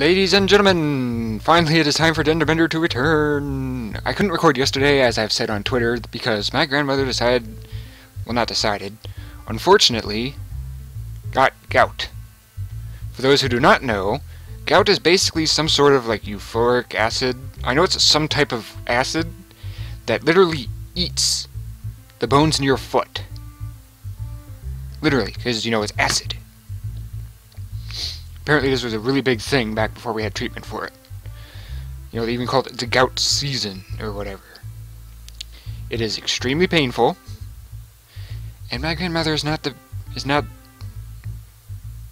Ladies and gentlemen, finally it is time for Denderbender to return. I couldn't record yesterday, as I've said on Twitter, because my grandmother decided, well, not decided, unfortunately, got gout. For those who do not know, gout is basically some sort of like euphoric acid. I know it's some type of acid that literally eats the bones in your foot. Literally, because, you know, it's acid. Apparently this was a really big thing back before we had treatment for it. You know, they even called it the gout season, or whatever. It is extremely painful, and my grandmother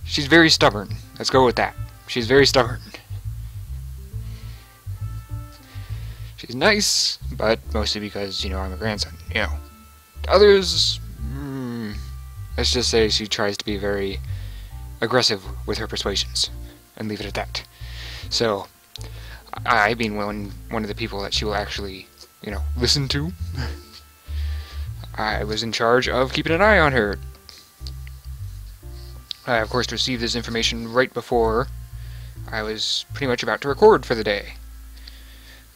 she's very stubborn. Let's go with that. She's very stubborn. She's nice, but mostly because, you know, I'm a grandson, you know. Others, let's just say she tries to be very aggressive with her persuasions, and leave it at that. So, I being one of the people that she will actually, you know, listen to, I was in charge of keeping an eye on her. I, of course, received this information right before I was pretty much about to record for the day,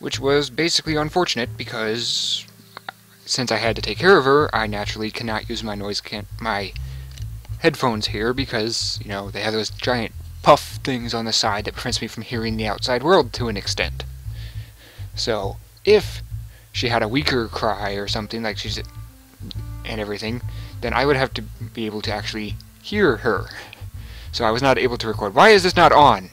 which was basically unfortunate because since I had to take care of her, I naturally cannot use my headphones here because, you know, they have those giant puff things on the side that prevents me from hearing the outside world to an extent. So, if she had a weaker cry or something, like she's and everything, then I would have to be able to actually hear her. So I was not able to record. Why is this not on?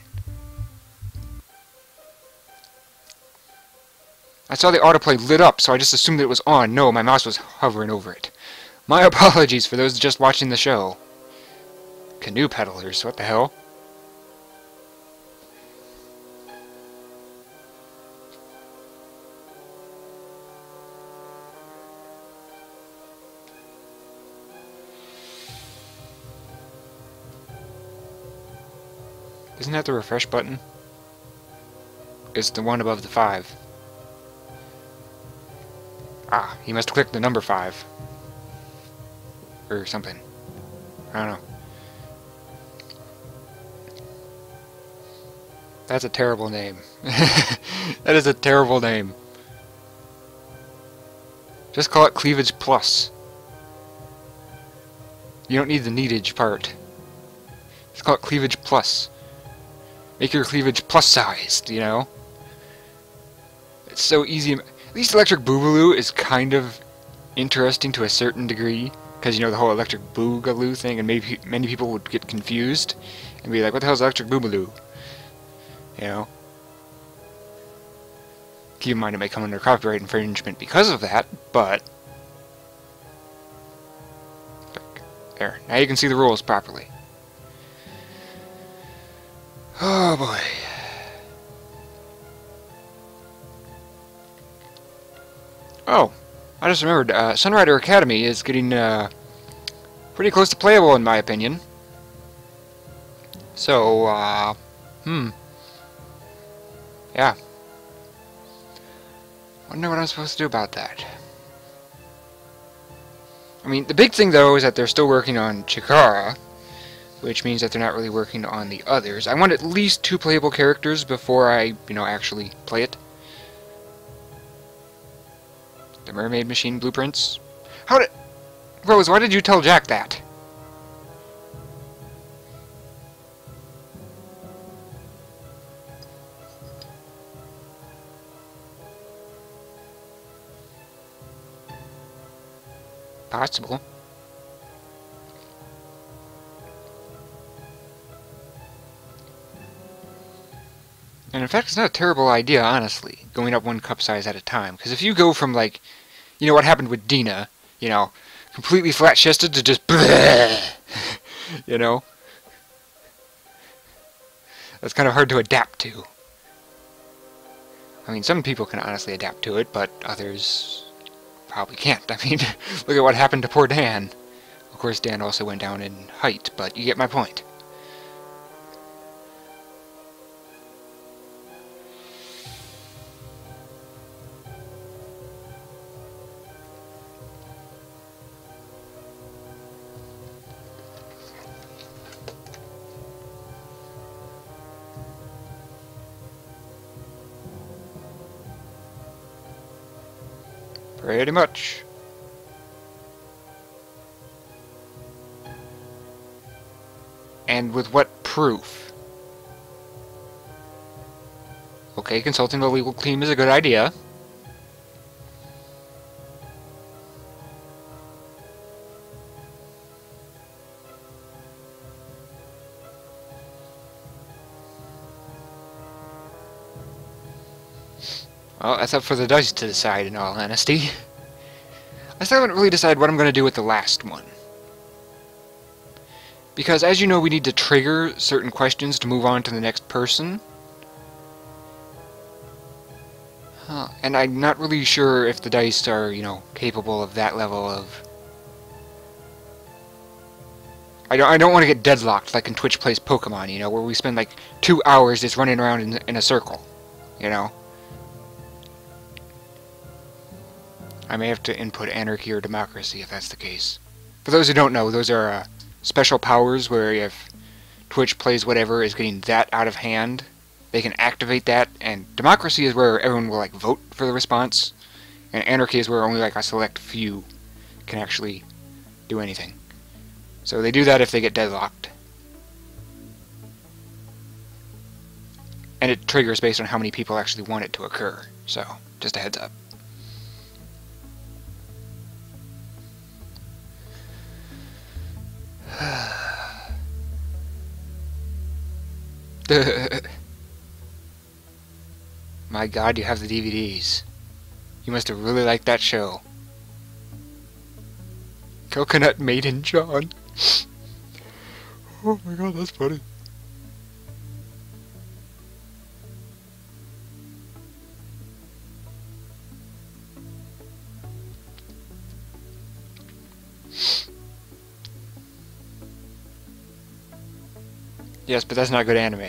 I saw the autoplay lit up, so I just assumed it was on. No, my mouse was hovering over it. My apologies for those just watching the show. Canoe peddlers, what the hell? Isn't that the refresh button? It's the one above the 5. Ah, he must have clicked the number 5. Or something. I don't know. That's a terrible name. That is a terrible name. Just call it Cleavage Plus. You don't need the needage part. Just call it Cleavage Plus. Make your cleavage plus-sized, you know? It's so easy. At least Electric Boogaloo is kind of interesting to a certain degree, because, you know, the whole Electric Boogaloo thing, and maybe many people would get confused and be like, what the hell is Electric Boogaloo? You know? Keep in mind it may come under copyright infringement because of that, but there. Now you can see the rules properly. Oh boy. Oh, I just remembered, Sunrider Academy is getting pretty close to playable in my opinion. So, yeah. Wonder what I'm supposed to do about that. I mean, the big thing though is that they're still working on Chikara, which means that they're not really working on the others. I want at least 2 playable characters before I, you know, actually play it. The Mermaid Machine blueprints. Rose, why did you tell Jack that? Possible. And in fact, it's not a terrible idea, honestly, going up 1 cup size at a time. Because if you go from, like, you know what happened with Dina, you know, completely flat-chested to just bleh, you know, that's kind of hard to adapt to. I mean, some people can honestly adapt to it, but others probably can't. I mean, look at what happened to poor Dan. Of course, Dan also went down in height, but you get my point. Pretty much. And with what proof? Okay, consulting the legal team is a good idea. Well, that's up for the dice to decide, in all honesty. I still haven't really decided what I'm going to do with the last one. Because, as you know, we need to trigger certain questions to move on to the next person. And I'm not really sure if the dice are, you know, capable of that level of... I don't want to get deadlocked like in Twitch Plays Pokemon, you know, where we spend like 2 hours just running around in a circle, you know. I may have to input anarchy or democracy if that's the case. For those who don't know, those are special powers where if Twitch Plays whatever is getting that out of hand, they can activate that, and democracy is where everyone will like vote for the response, and anarchy is where only like a select few can actually do anything. So they do that if they get deadlocked. And it triggers based on how many people actually want it to occur, so just a heads up. My God, you have the DVDs. You must have really liked that show. Coconut Maiden John. Oh my God, that's funny. Yes, but that's not good anime.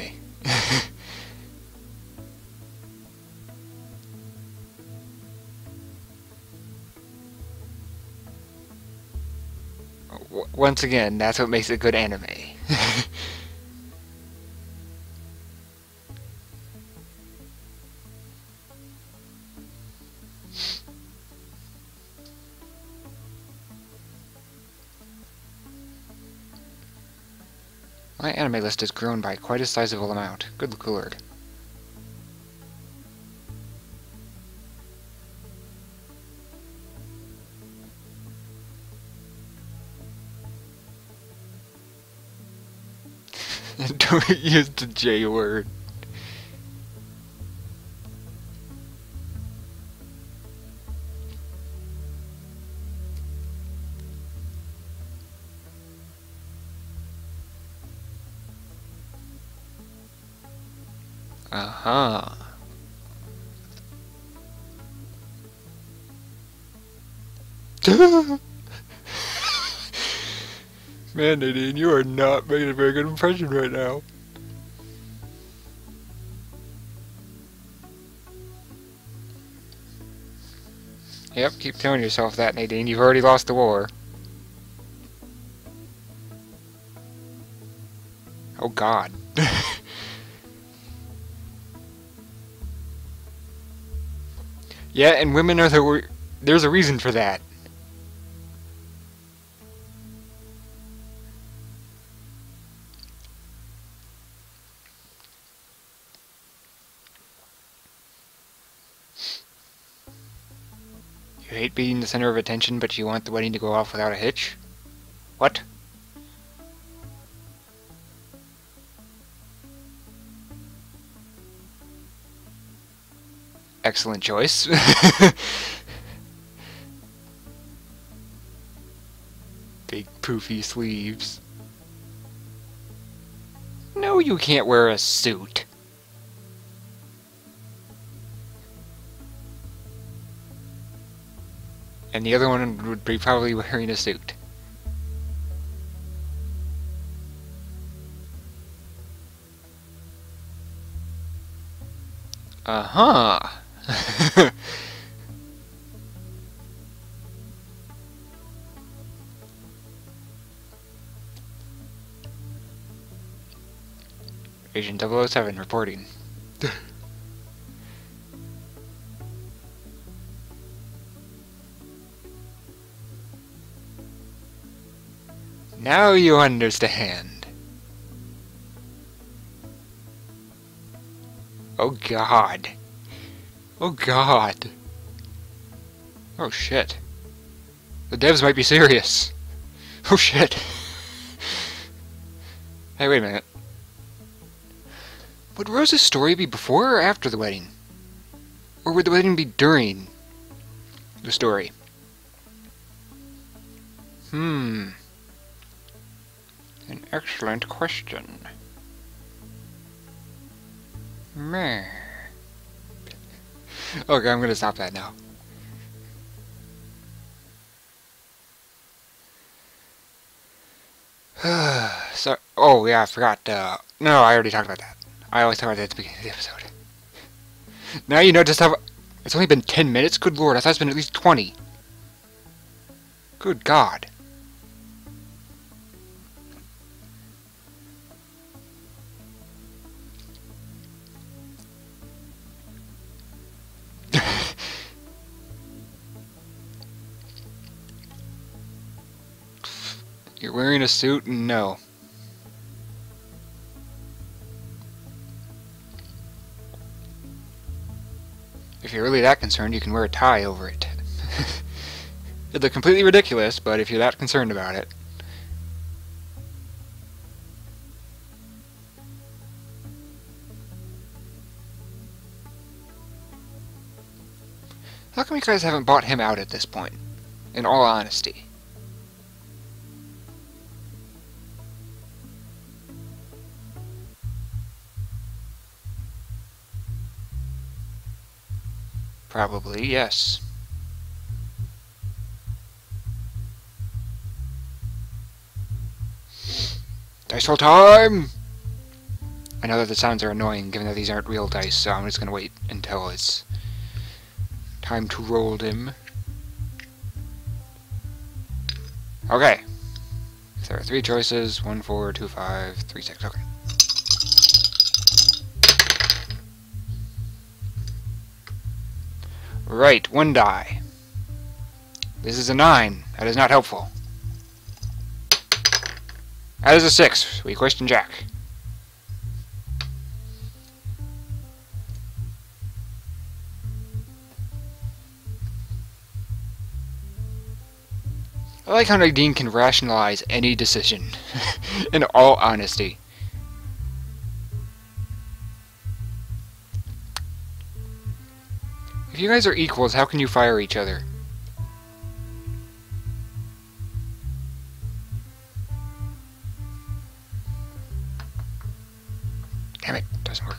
Once again, that's what makes it good anime. My anime list has grown by quite a sizable amount. Good lord. Don't use the J word. Uh-huh. Man, Nadine, you are not making a very good impression right now. Yep, keep telling yourself that, Nadine. You've already lost the war. Oh, God. Yeah, and women are the... There's a reason for that. You hate being the center of attention, but you want the wedding to go off without a hitch? What? Excellent choice. Big poofy sleeves. No, you can't wear a suit. And the other one would be probably wearing a suit. Uh-huh. Agent 007 reporting. Now you understand. Oh God. Oh God. Oh shit. The devs might be serious. Oh shit. Hey, wait a minute. Would Rose's story be before or after the wedding? Or would the wedding be during the story? An excellent question. Meh. Okay, I'm gonna stop that now. So, oh yeah, I forgot, no, I already talked about that. I always talk about that at the beginning of the episode. Now you know just how... It's only been 10 minutes? Good lord, I thought it's been at least 20. Good God. You're wearing a suit? No. If you're really that concerned, you can wear a tie over it. It'd look completely ridiculous, but if you're that concerned about it. How come you guys haven't bought him out at this point? In all honesty. Probably, yes. Dice roll time! I know that the sounds are annoying, given that these aren't real dice, so I'm just gonna wait until it's time to roll them. Okay. There are 3 choices. 1, 4, 2, 5, 3, 6. Okay. Right, 1 die. This is a 9. That is not helpful. That is a 6. We question Jack. I like how Nadine can rationalize any decision, in all honesty. If you guys are equals, how can you fire each other? Damn it, doesn't work.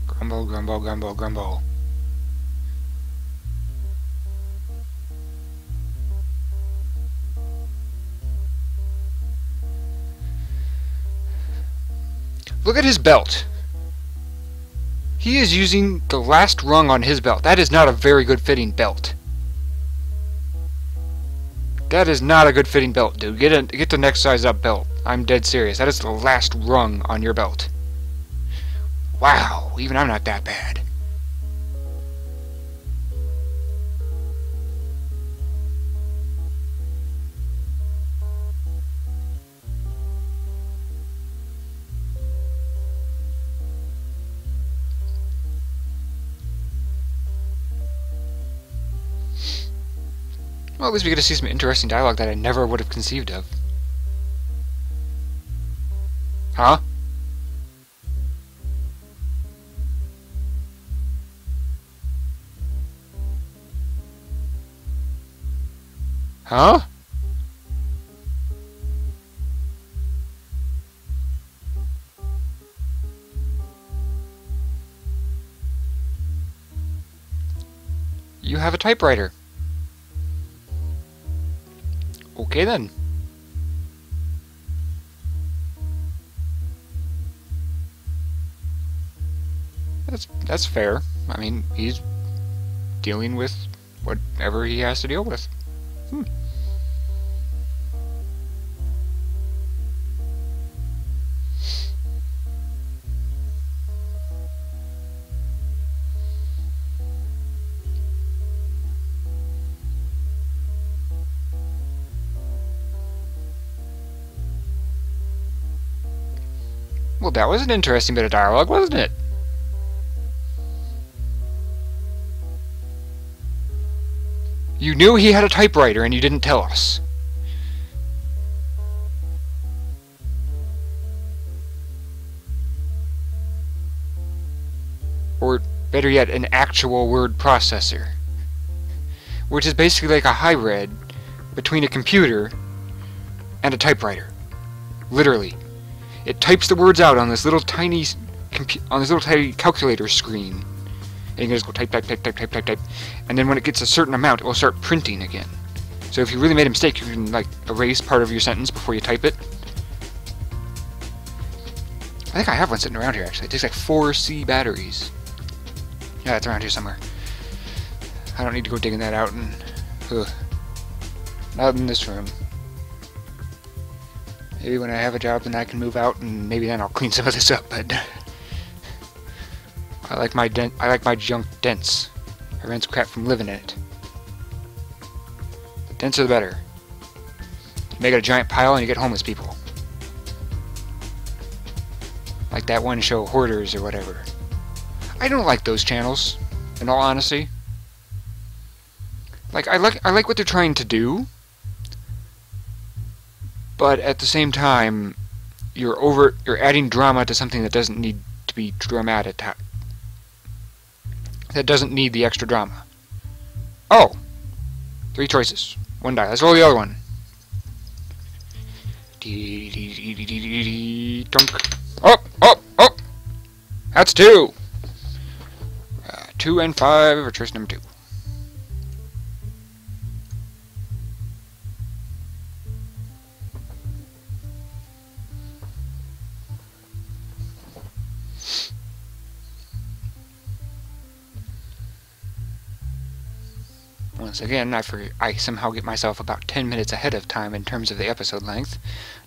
Grumble, grumble, grumble, grumble. Look at his belt. He is using the last rung on his belt. That is not a very good fitting belt. That is not a good fitting belt, dude. Get the next size up belt. I'm dead serious. That is the last rung on your belt. Wow, even I'm not that bad. Well, at least we get to see some interesting dialogue that I never would have conceived of. Huh? Huh? You have a typewriter. Okay then. That's fair. I mean, he's dealing with whatever he has to deal with. Well, that was an interesting bit of dialogue, wasn't it? You knew he had a typewriter and you didn't tell us. Or, better yet, an actual word processor. Which is basically like a hybrid between a computer and a typewriter. Literally. It types the words out on this little tiny calculator screen. And you can just go type, type, type, type, type, type, type. And then when it gets a certain amount, it will start printing again. So if you really made a mistake, you can, like, erase part of your sentence before you type it. I think I have one sitting around here, actually. It takes like 4 C batteries. Yeah, it's around here somewhere. I don't need to go digging that out and... not in this room. Maybe when I have a job, then I can move out, and maybe then I'll clean some of this up, but... I like my junk dense. It prevents crap from living in it. The denser the better. You make it a giant pile and you get homeless people. Like that one show, Hoarders or whatever. I don't like those channels, in all honesty. Like, I like what they're trying to do, but at the same time, you're adding drama to something that doesn't need to be dramatic. That doesn't need the extra drama. Oh! 3 choices. 1 die. Let's roll the other one. Dunk. Oh! Oh! Oh! That's 2! 2 and 5 are choice number 2. Once again, I somehow get myself about 10 minutes ahead of time in terms of the episode length.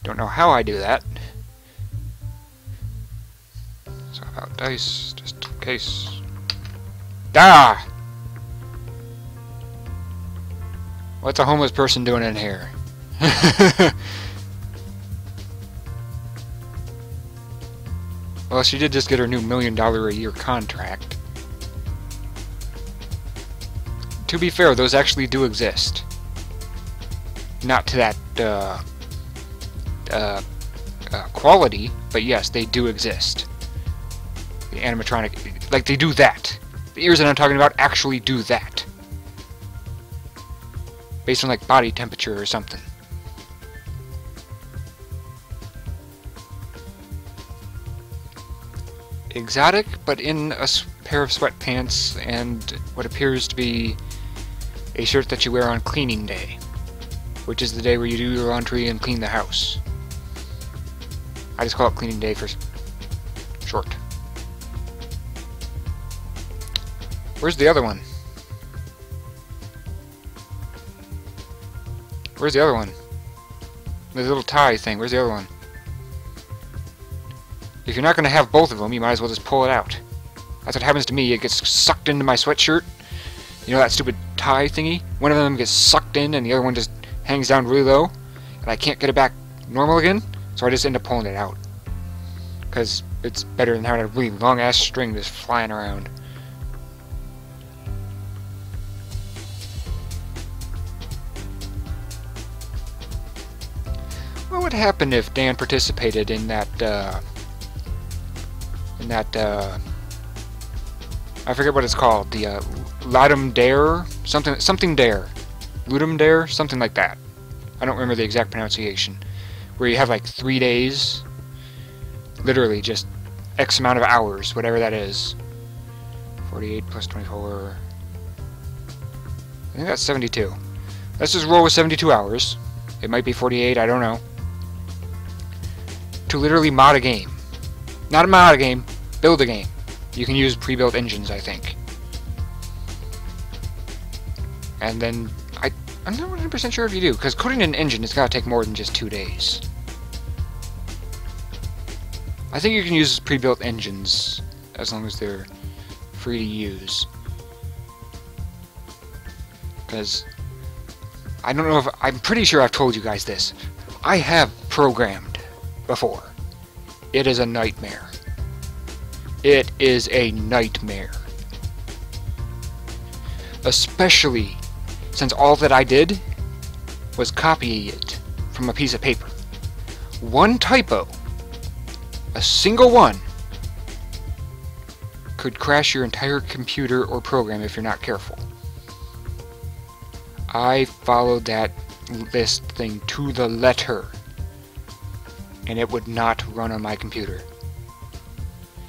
Don't know how I do that. So about dice, just in case. Ah! What's a homeless person doing in here? Well, she did just get her new $1 million a year contract. To be fair, those actually do exist. Not to that quality, but yes, they do exist. The animatronic, like, they do that. The ears that I'm talking about actually do that. Based on, like, body temperature or something. Exotic, but in a pair of sweatpants and what appears to be a shirt that you wear on cleaning day, which is the day where you do your laundry and clean the house. I just call it cleaning day for short. Where's the other one? Where's the other one? The little tie thing, where's the other one? If you're not going to have both of them, you might as well just pull it out. That's what happens to me. It gets sucked into my sweatshirt. You know that stupid tie thingy? One of them gets sucked in and the other one just hangs down really low. And I can't get it back normal again, so I just end up pulling it out. Because it's better than having a really long-ass string just flying around. What would happen if Dan participated in that, I forget what it's called, the, Ludum Dare? Something Dare. Ludum Dare? Something like that. I don't remember the exact pronunciation. Where you have, like, 3 days, literally just X amount of hours, whatever that is. 48 plus 24... I think that's 72. Let's just roll with 72 hours. It might be 48, I don't know. To literally mod a game. Not mod a game, build a game. You can use pre-built engines, I think. And then, I'm not 100% sure if you do, because coding an engine is gotta take more than just 2 days. I think you can use pre-built engines, as long as they're free to use. Because, I don't know if, I'm pretty sure I've told you guys this. I have programmed before. It is a nightmare. It is a nightmare. Especially since all that I did was copy it from a piece of paper. One typo, a single one, could crash your entire computer or program if you're not careful. I followed that list thing to the letter, and it would not run on my computer.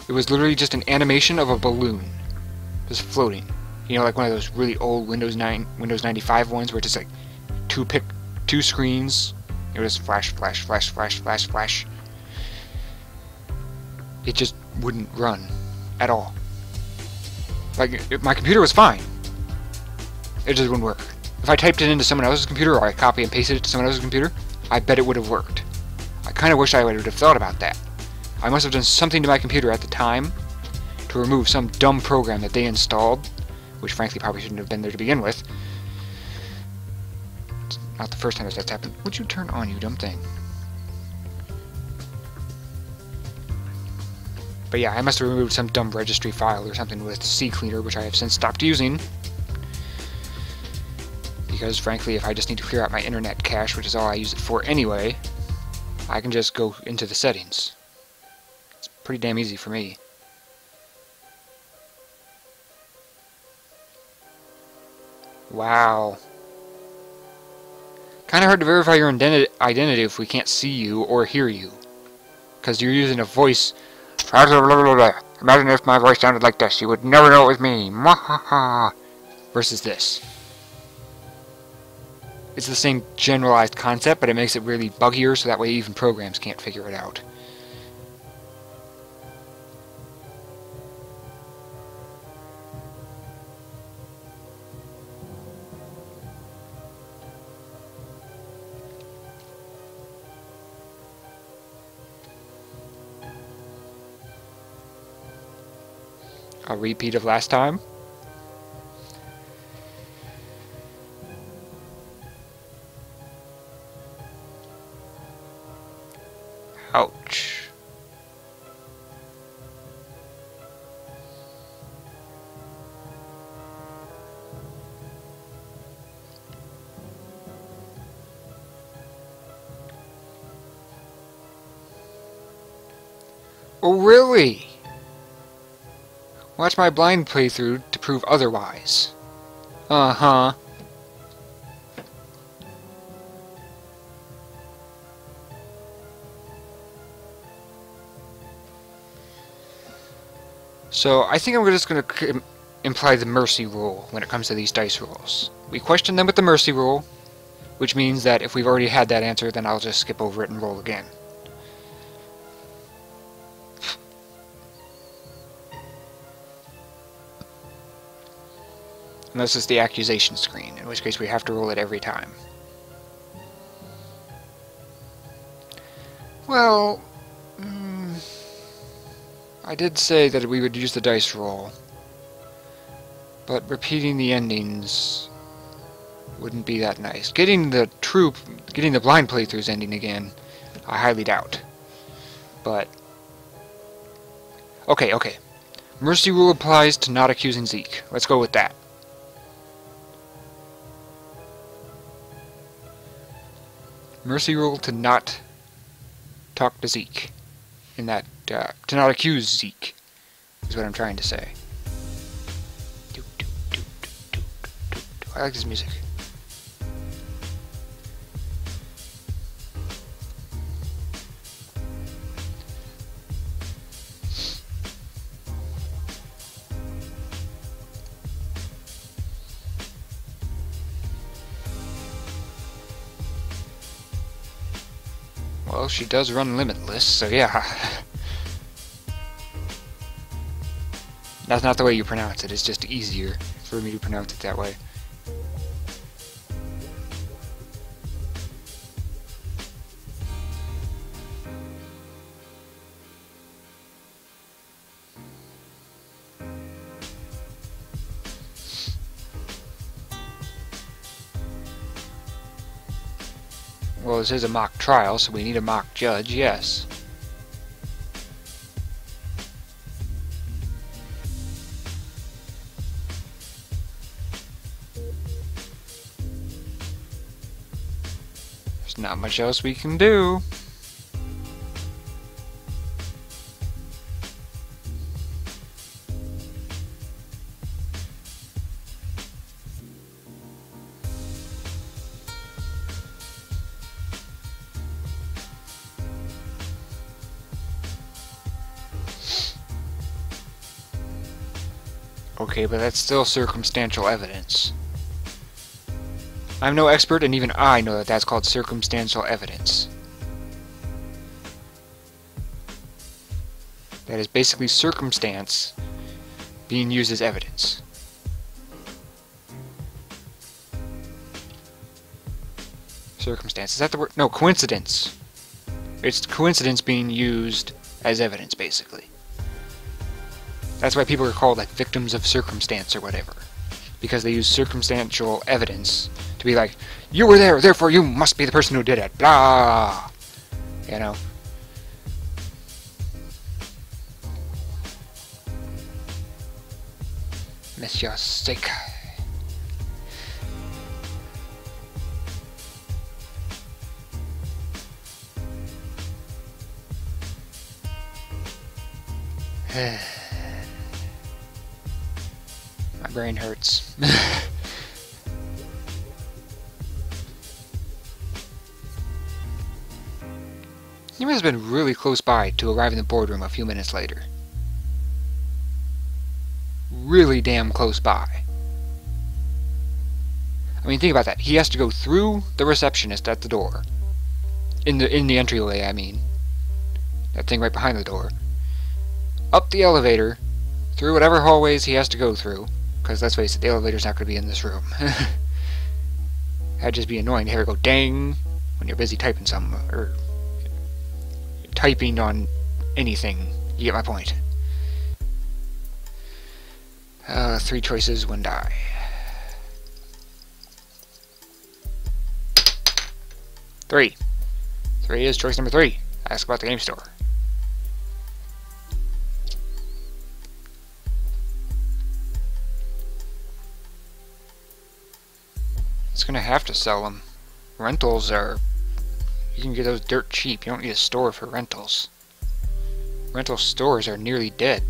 It was literally just an animation of a balloon just floating. You know, like one of those really old Windows 95 ones where it's just like two screens. It was flash, flash, flash, flash, flash, flash. It just wouldn't run at all. Like, my computer was fine. It just wouldn't work. If I typed it into someone else's computer or I copy and pasted it to someone else's computer, I bet it would have worked. I kind of wish I would have thought about that. I must have done something to my computer at the time to remove some dumb program that they installed, which frankly probably shouldn't have been there to begin with. It's not the first time that's happened. Would you turn on, you dumb thing? But yeah, I must have removed some dumb registry file or something with CCleaner, which I have since stopped using. Because frankly, if I just need to clear out my internet cache, which is all I use it for anyway, I can just go into the settings. It's pretty damn easy for me. Wow. Kinda hard to verify your identity if we can't see you or hear you. Because you're using a voice. Imagine if my voice sounded like this. You would never know it was me. Mwahaha. Versus this. It's the same generalized concept, but it makes it really buggier, so that way even programs can't figure it out. A repeat of last time. Ouch. Oh, really? Watch my blind playthrough to prove otherwise. Uh-huh. So, I think I'm just going to imply the mercy rule when it comes to these dice rolls. We question them with the mercy rule, which means that if we've already had that answer, then I'll just skip over it and roll again. Unless it's the accusation screen, in which case we have to roll it every time. Well, I did say that we would use the dice roll, but repeating the endings wouldn't be that nice. Getting the blind playthrough's ending again, I highly doubt. But, okay. Mercy rule applies to not accusing Zeke. Let's go with that. Mercy rule to not talk to Zeke. In that, to not accuse Zeke, is what I'm trying to say. I like this music. Well, she does run limitless, so yeah. That's not the way you pronounce it, it's just easier for me to pronounce it that way. Well, this is a mock trial, so we need a mock judge, yes. There's not much else we can do. Okay, but that's still circumstantial evidence. I'm no expert, and even I know that that's called circumstantial evidence. That is basically circumstance being used as evidence. Circumstance. Is that the word? No, coincidence. It's coincidence being used as evidence, basically. That's why people are called like victims of circumstance or whatever. Because they use circumstantial evidence to be like, you were there, therefore you must be the person who did it. Blah! You know? Monsieur Sick. My brain hurts. He must have been really close by to arrive in the boardroom a few minutes later. Really damn close by. I mean, think about that. He has to go through the receptionist at the door. In the entryway, I mean. That thing right behind the door. Up the elevator, through whatever hallways he has to go through. Because let's face it, the elevator's not going to be in this room. That'd just be annoying to hear it go dang when you're busy typing something, or typing on anything. You get my point. 3 choices, 1 die. Three is choice number 3. Ask about the game store. It's gonna have to sell them. Rentals are... You can get those dirt cheap. You don't need a store for rentals. Rental stores are nearly dead.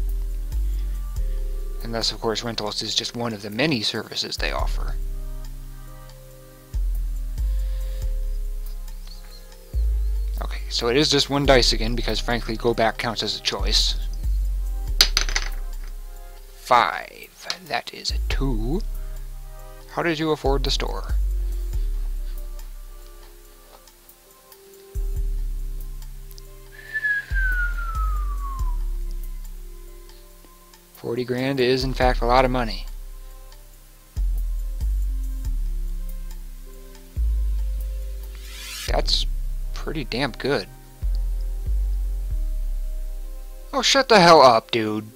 Unless, of course, rentals is just one of the many services they offer. Okay, so it is just 1 dice again, because frankly, go back counts as a choice. 5. That is a 2. How did you afford the store? $40,000 is, in fact, a lot of money. That's pretty damn good. Oh, shut the hell up, dude.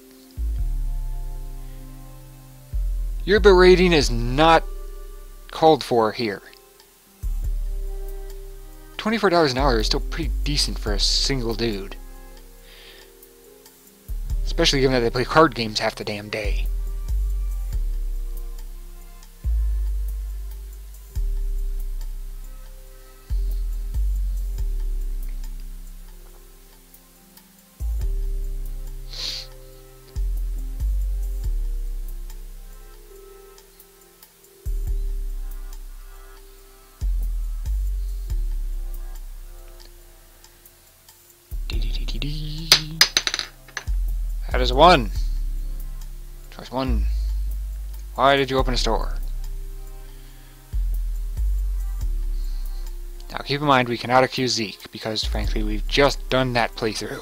Your berating is not called for here. $24 an hour is still pretty decent for a single dude. Especially given that they play card games half the damn day. That is 1. Choice 1. Why did you open a store? Now keep in mind we cannot accuse Zeke, because frankly we've just done that playthrough.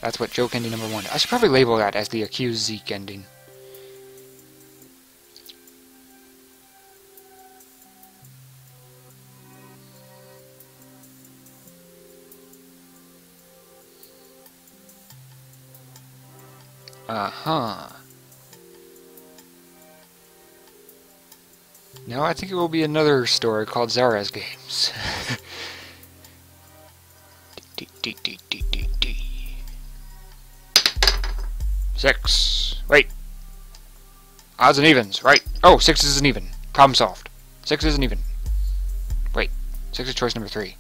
That's what joke ending number 1. I should probably label that as the accuse Zeke ending. Uh-huh. No, I think it will be another store called Zara's Games. D. 6. Wait. Odds and evens, right. Oh, 6 is an even. Problem solved. 6 isn't even. Wait, 6 is choice number 3.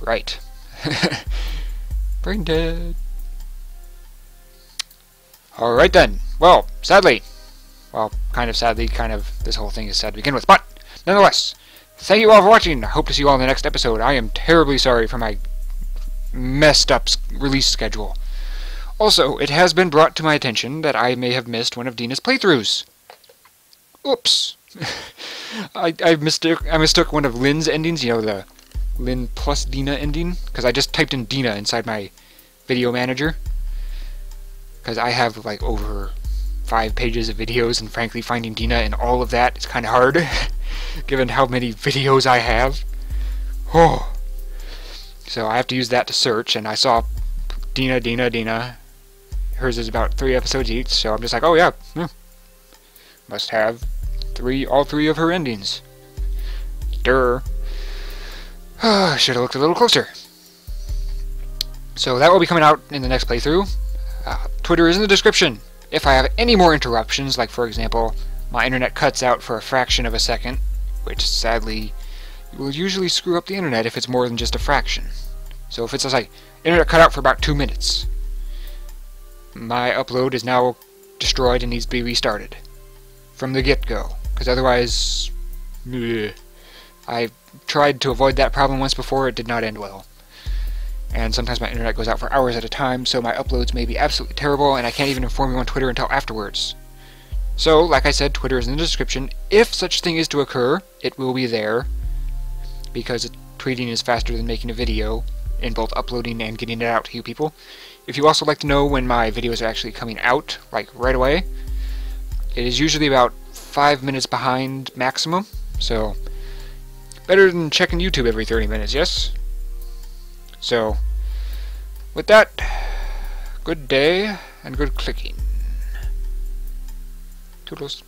Right. Brain dead. Alright then. Well, sadly. Well, kind of sadly, this whole thing is sad to begin with. But, nonetheless, thank you all for watching. I hope to see you all in the next episode. I am terribly sorry for my messed up release schedule. Also, it has been brought to my attention that I may have missed one of Dina's playthroughs. Oops. I mistook one of Lynn's endings, you know, the Lynn plus Dina ending, because I just typed in Dina inside my video manager. Because I have like over 5 pages of videos, and frankly finding Dina in all of that is kind of hard, given how many videos I have. Oh. So I have to use that to search, and I saw Dina. Hers is about 3 episodes each, so I'm just like, oh yeah, must have all 3 of her endings. Durr. Should have looked a little closer. So that will be coming out in the next playthrough. Twitter is in the description. If I have any more interruptions, like for example, my internet cuts out for a fraction of a second, which sadly will usually screw up the internet if it's more than just a fraction. So if it's just like, internet cut out for about 2 minutes, my upload is now destroyed and needs to be restarted from the get-go, because otherwise, I tried to avoid that problem once before. It did not end well. And sometimes my internet goes out for hours at a time, so my uploads may be absolutely terrible, and I can't even inform you on Twitter until afterwards. So, like I said, Twitter is in the description. If such thing is to occur, it will be there, because tweeting is faster than making a video, in both uploading and getting it out to you people. If you also like to know when my videos are actually coming out, like right away, it is usually about 5 minutes behind maximum, so better than checking YouTube every 30 minutes, yes? So, with that, good day and good clicking. Toodles.